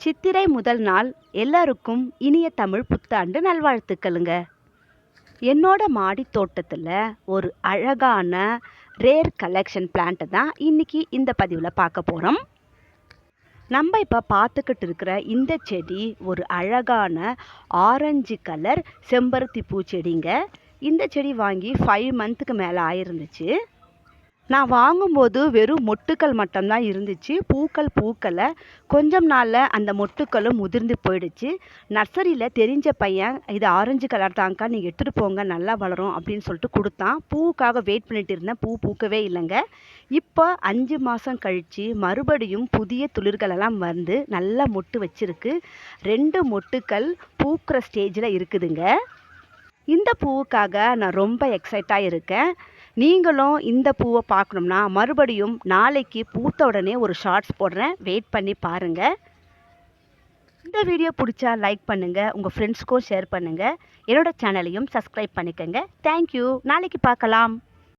சித்திரை முதல் நாள் எல்லாருக்கும் இனிய தமிழ் புத்தாண்டு நல்வாழ்த்துக்களுங்க. என்னோட மாடி தோட்டத்தில் ஒரு அழகான ரேர் கலெக்ஷன் பிளான்ட்டை தான் இன்னைக்கு இந்த பதிவில் பார்க்க போகிறோம். நம்ம இப்போ பார்த்துக்கிட்டு இருக்கிற இந்த செடி ஒரு அழகான ஆரஞ்சு கலர் செம்பருத்தி பூச்செடிங்க. இந்த செடி வாங்கி 5 மந்த்துக்கு மேலே ஆயிருந்துச்சு. நான் வாங்கும்போது வெறும் மொட்டுக்கள் மட்டும்தான் இருந்துச்சு. பூக்கள் பூக்கலை. கொஞ்சம் நாளில் அந்த மொட்டுக்களும் முதிர்ந்து போயிடுச்சு. நர்சரியில் தெரிஞ்ச பையன் இது ஆரஞ்சு கலர் தாங்க்கா, நீங்கள் எடுத்துகிட்டு போங்க, நல்லா வளரும் அப்படின்னு சொல்லிட்டு கொடுத்தான். பூவுக்காக வெயிட் பண்ணிட்டு இருந்தேன். பூ பூக்கவே இல்லைங்க. இப்போ 5 மாதம் கழித்து மறுபடியும் புதிய துளிர்களெல்லாம் வந்து நல்லா மொட்டு வச்சிருக்கு. 2 மொட்டுக்கள் பூக்கிற ஸ்டேஜில் இருக்குதுங்க. இந்த பூவுக்காக நான் ரொம்ப எக்ஸைட்டாக இருக்கேன். நீங்களும் இந்த பூவை பார்க்கணும்னா மறுபடியும் நாளைக்கு பூத்த உடனே ஒரு ஷார்ட்ஸ் போடுறேன், வெயிட் பண்ணி பாருங்கள். இந்த வீடியோ பிடிச்சா லைக் பண்ணுங்கள், உங்கள் ஃப்ரெண்ட்ஸ்க்கும் ஷேர் பண்ணுங்கள். என்னோட சேனலையும் சப்ஸ்கிரைப் பண்ணிக்கோங்க. தேங்க்யூ. நாளைக்கு பார்க்கலாம்.